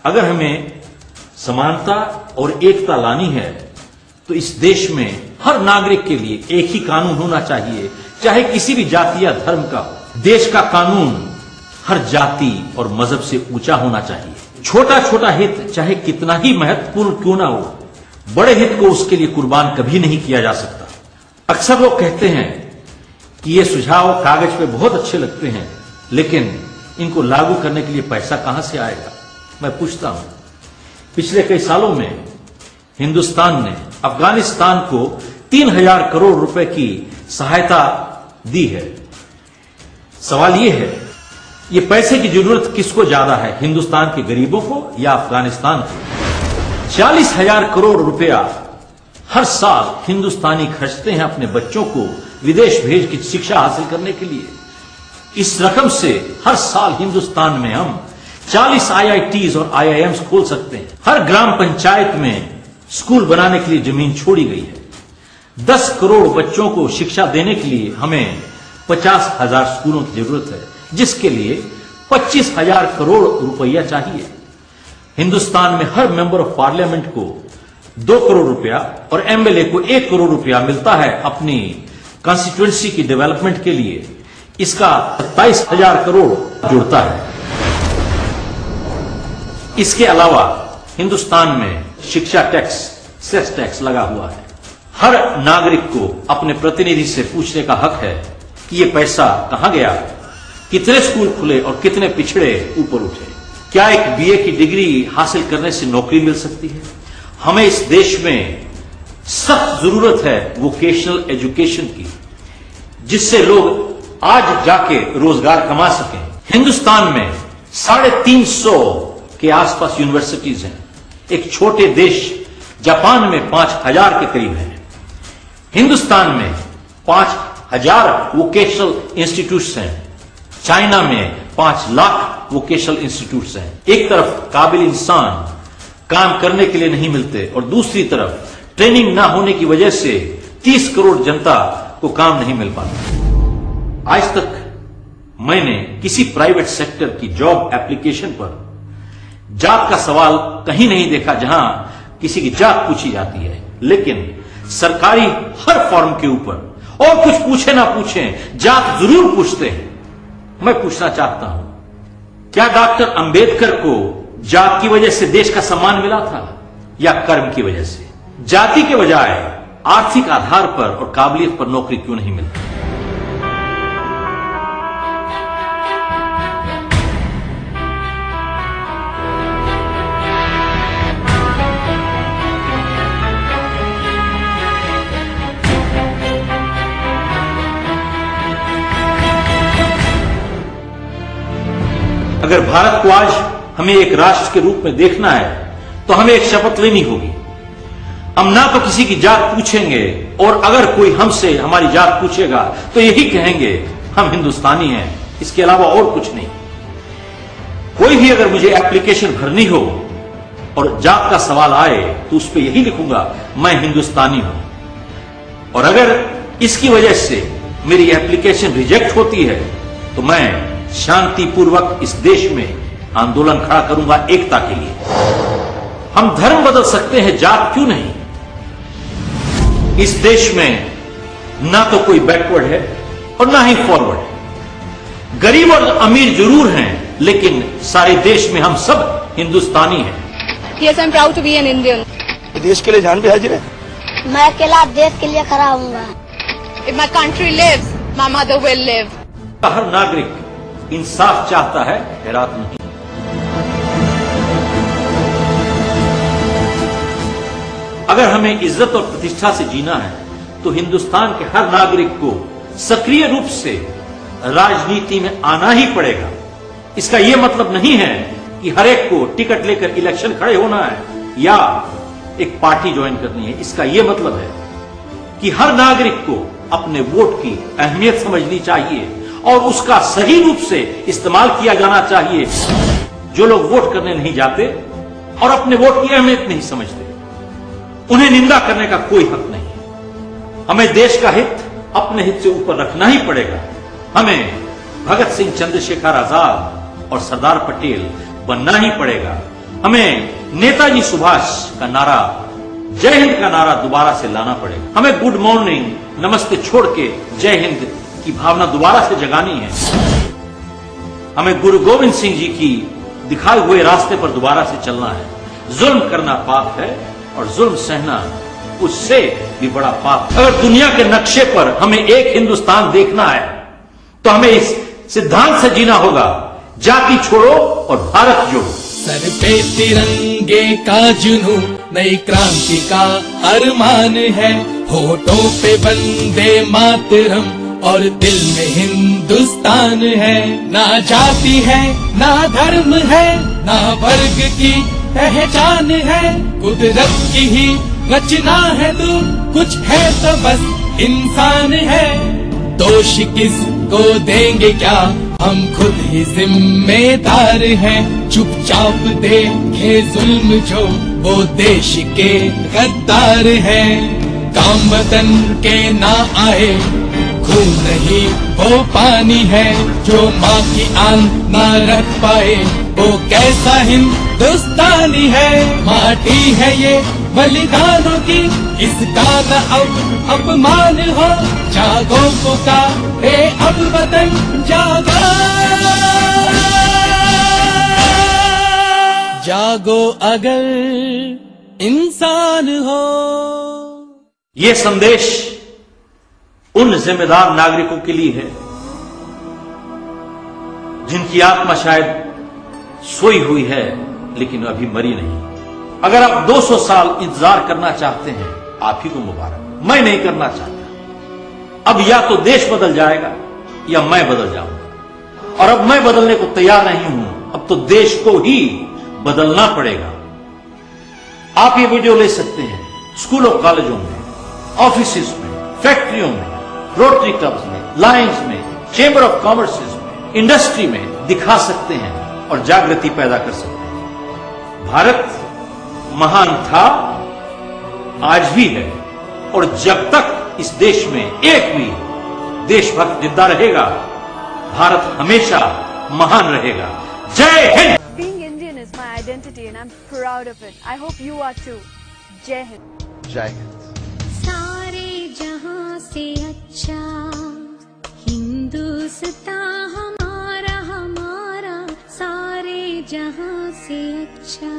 अगर हमें समानता और एकता लानी है तो इस देश में हर नागरिक के लिए एक ही कानून होना चाहिए, चाहे किसी भी जाति या धर्म का हो। देश का कानून हर जाति और मजहब से ऊंचा होना चाहिए। छोटा छोटा हित चाहे कितना ही महत्वपूर्ण क्यों ना हो, बड़े हित को उसके लिए कुर्बान कभी नहीं किया जा सकता। अक्सर लोग कहते हैं कि ये सुझाव कागज पे बहुत अच्छे लगते हैं, लेकिन इनको लागू करने के लिए पैसा कहां से आएगा? मैं पूछता हूं, पिछले कई सालों में हिंदुस्तान ने अफगानिस्तान को 3000 करोड़ रुपए की सहायता दी है। सवाल यह है, ये पैसे की जरूरत किसको ज्यादा है, हिंदुस्तान के गरीबों को या अफगानिस्तान को? 40,000 करोड़ रुपया हर साल हिंदुस्तानी खर्चते हैं अपने बच्चों को विदेश भेज की शिक्षा हासिल करने के लिए। इस रकम से हर साल हिंदुस्तान में हम 40 IITs और IIMs खोल सकते हैं। हर ग्राम पंचायत में स्कूल बनाने के लिए जमीन छोड़ी गई है। 10 करोड़ बच्चों को शिक्षा देने के लिए हमें 50,000 स्कूलों की जरूरत है, जिसके लिए 25,000 करोड़ रुपया चाहिए। हिंदुस्तान में हर मेंबर ऑफ पार्लियामेंट को 2 करोड़ रुपया और MLA को 1 करोड़ रुपया मिलता है अपनी कॉन्स्टिट्यूएंसी की डेवलपमेंट के लिए। इसका 27,000 करोड़ जुड़ता है। इसके अलावा हिंदुस्तान में शिक्षा टैक्स, सेस टैक्स लगा हुआ है। हर नागरिक को अपने प्रतिनिधि से पूछने का हक है कि ये पैसा कहां गया, कितने स्कूल खुले और कितने पिछड़े ऊपर उठे। क्या एक BA की डिग्री हासिल करने से नौकरी मिल सकती है? हमें इस देश में सख्त जरूरत है वोकेशनल एजुकेशन की, जिससे लोग आज जाके रोजगार कमा सकें। हिंदुस्तान में 350 के आसपास यूनिवर्सिटीज हैं। एक छोटे देश जापान में 5000 के करीब है। हिंदुस्तान में 5000 वोकेशनल इंस्टीट्यूट्स हैं। चाइना में 5 लाख वोकेशनल इंस्टीट्यूट्स हैं। एक तरफ काबिल इंसान काम करने के लिए नहीं मिलते और दूसरी तरफ ट्रेनिंग ना होने की वजह से 30 करोड़ जनता को काम नहीं मिल पाता। आज तक मैंने किसी प्राइवेट सेक्टर की जॉब एप्लीकेशन पर जात का सवाल कहीं नहीं देखा जहां किसी की जात पूछी जाती है, लेकिन सरकारी हर फॉर्म के ऊपर और कुछ पूछे ना पूछे जात जरूर पूछते हैं। मैं पूछना चाहता हूं, क्या डॉक्टर अंबेडकर को जात की वजह से देश का सम्मान मिला था या कर्म की वजह से? जाति के बजाय आर्थिक आधार पर और काबिलियत पर नौकरी क्यों नहीं मिलती? अगर भारत को आज हमें एक राष्ट्र के रूप में देखना है तो हमें एक शपथ लेनी होगी। हम ना तो किसी की जात पूछेंगे, और अगर कोई हमसे हमारी जात पूछेगा तो यही कहेंगे हम हिंदुस्तानी हैं, इसके अलावा और कुछ नहीं। कोई भी अगर मुझे एप्लीकेशन भरनी हो और जात का सवाल आए तो उस पर यही लिखूंगा मैं हिंदुस्तानी हूं, और अगर इसकी वजह से मेरी एप्लीकेशन रिजेक्ट होती है तो मैं शांतिपूर्वक इस देश में आंदोलन खड़ा करूंगा एकता के लिए। हम धर्म बदल सकते हैं, जात क्यों नहीं? इस देश में ना तो कोई बैकवर्ड है और ना ही फॉरवर्ड है। गरीब और अमीर जरूर हैं, लेकिन सारे देश में हम सब हिंदुस्तानी हैं। Yes, I'm proud to be an Indian. देश के लिए जान भी हाजिर है। मैं अकेला देश के लिए खड़ा हूँगा। If my country lives, my mother will live. हर नागरिक इंसाफ चाहता है, हैरात नहीं। अगर हमें इज्जत और प्रतिष्ठा से जीना है तो हिंदुस्तान के हर नागरिक को सक्रिय रूप से राजनीति में आना ही पड़ेगा। इसका यह मतलब नहीं है कि हर एक को टिकट लेकर इलेक्शन खड़े होना है या एक पार्टी ज्वाइन करनी है। इसका यह मतलब है कि हर नागरिक को अपने वोट की अहमियत समझनी चाहिए और उसका सही रूप से इस्तेमाल किया जाना चाहिए। जो लोग वोट करने नहीं जाते और अपने वोट की अहमियत नहीं समझते, उन्हें निंदा करने का कोई हक नहीं है। हमें देश का हित अपने हित से ऊपर रखना ही पड़ेगा। हमें भगत सिंह, चंद्रशेखर आजाद और सरदार पटेल बनना ही पड़ेगा हमें नेताजी सुभाष का नारा, जय हिंद का नारा दोबारा से लाना पड़ेगा। हमें गुड मॉर्निंग, नमस्ते छोड़ के जय हिंद की भावना दोबारा से जगानी है। हमें गुरु गोविंद सिंह जी की दिखाए हुए रास्ते पर दोबारा से चलना है। जुल्म करना पाप है और जुल्म सहना उससे भी बड़ा पाप। अगर दुनिया के नक्शे पर हमें एक हिंदुस्तान देखना है तो हमें इस सिद्धांत से जीना होगा, जाति छोड़ो और भारत जोड़ो। सर पे तिरंगे का जुनू नई क्रांति का अरमान है, होठों पे वंदे मातरम और दिल में हिंदुस्तान है। ना जाति है ना धर्म है ना वर्ग की पहचान है, कुदरत की ही रचना है तू, कुछ है तो बस इंसान है। दोष किसको देंगे क्या, हम खुद ही जिम्मेदार हैं। चुपचाप देखे जुल्म जो वो देश के गद्दार हैं। काम वतन के ना आए खून नहीं वो पानी है, जो माँ की आन ना रख पाए वो कैसा हिंदुस्तानी है। माटी है ये बलिदानों की, इसका न अब अपमान हो। जागो पुकारे अब वतन जागो, जागो अगर इंसान हो। ये संदेश उन जिम्मेदार नागरिकों के लिए है जिनकी आत्मा शायद सोई हुई है लेकिन अभी मरी नहीं। अगर आप 200 साल इंतजार करना चाहते हैं, आप ही को मुबारक। मैं नहीं करना चाहता। अब या तो देश बदल जाएगा या मैं बदल जाऊंगा, और अब मैं बदलने को तैयार नहीं हूं। अब तो देश को ही बदलना पड़ेगा। आप ये वीडियो ले सकते हैं स्कूलों कॉलेजों में, ऑफिसेस में, फैक्ट्रियों में, रोटरी क्लब्स में, लायंस में, चेंबर ऑफ कॉमर्स में, इंडस्ट्री में दिखा सकते हैं और जागृति पैदा कर सकते हैं। भारत महान था, आज भी है, और जब तक इस देश में एक भी देशभक्त जिंदा रहेगा, भारत हमेशा महान रहेगा। जय Hind. Being Indian is my identity and I'm proud of it. I hope you are too. Jai Hind. जय हिंद। सारे जहां से अच्छा हिंदुस्तान हमारा, हमारा सारे जहां से अच्छा।